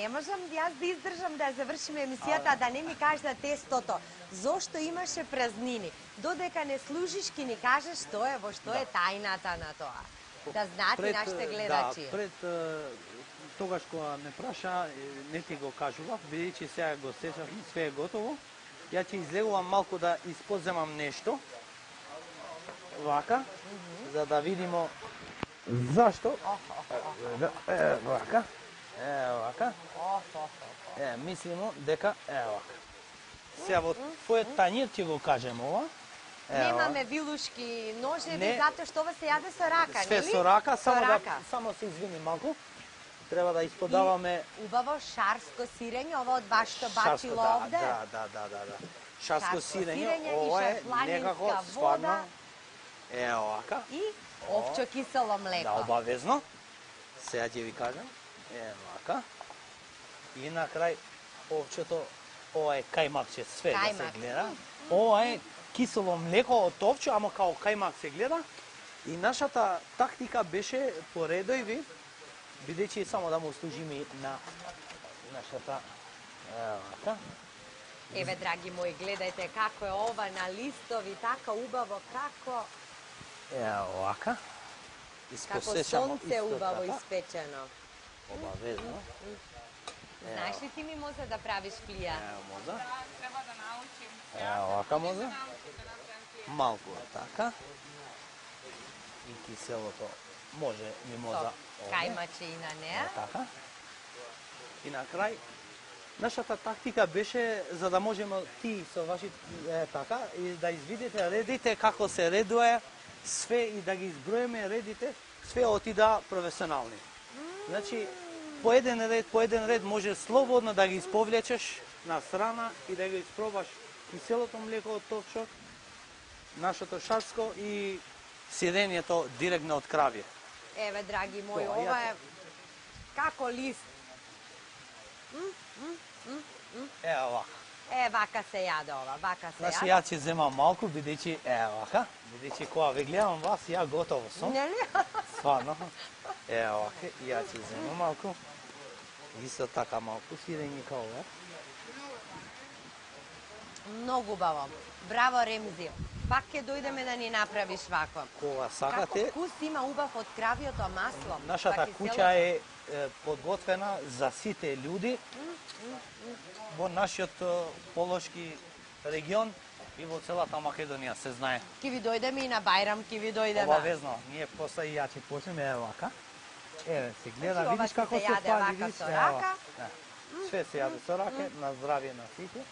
не можам јас да издржам да завршиме емисијата, да не ми кажеш за тестото. Зошто имаше празнини? Додека не служиш, ки ни кажеш што е, во што е тајната на тоа. Да знаат и нашите гледачи. Да, пред тогаш кога ме праша, не ти го кажував, бидејќи сега го сечав и све е готово. Ја ќе излегувам малку да испоземам нешто. Вака, за да видимо зашто. Вака. Вака. Мислимо дека вака. Сега во твојот тањир ќе го кажем ова. Немаме вилушки ножеви, затоа што ова се јаде со рака, нели? Све со рака, само се извини малку. Треба да исподаваме убаво шарско сирење, ова од вашето бачило овде. Да. Шарско сирење, ова е некако стварно. Овака. И овчо кисело млеко. Да, обавезно. Сега ќе ви кажам. Овака. И на крај овчето, ова е кајмакче, све да се гледа. Ова е кисело млеко од овче, ама као кајмак се гледа. И нашата тактика беше по редови, бидејќи само да му служиме на нашата овака. Еве, драги мои, гледајте како е ова на листови, така убаво, како... Овака. Како сонце убаво испечено. Обавезно. Знаеш ли ти ми може да правиш флија? Може. Треба да научим. Овака може. Малку така. И киселото може ми може. Кајмаче и на неа. Така. И на крај, нашата тактика беше за да можеме ти со вашите така и да извидите редите како се редува све и да ги изброиме редите, све отида професионални. Значи, по еден ред може слободно да ги исповлечеш на страна и да ги испробаш киселото млеко од овчо, нашето шарско и сирењето директно од кравје. Еве, драги мои, ова е како лист. Овака. Вака се јаде ова, вака се јаде. Значи, ја ќе земам малку, бидејќи вака, бидејќи кога ве гледам вас, ја готово сум. Нели? Стварно. Вака, ја ќе земам малку. Исто така малку сирење као ова. Многу убаво. Браво, Ремзи. Пак ќе дојдеме да ни направиш вако. Кога сакате. Како вкус има убав од кравјото масло. Нашата куќа е подготвена за сите луѓе во нашиот полошки регион и во целата Македонија, се знае. Ке ви дојдеме и на Бајрам, ке ви дојдеме. Обавезно. Ние после и ја ќе почнеме вака. Еве, се гледа, видиш како се пали, видиш? со рака. Све се јаде со рака, на здравје на сите.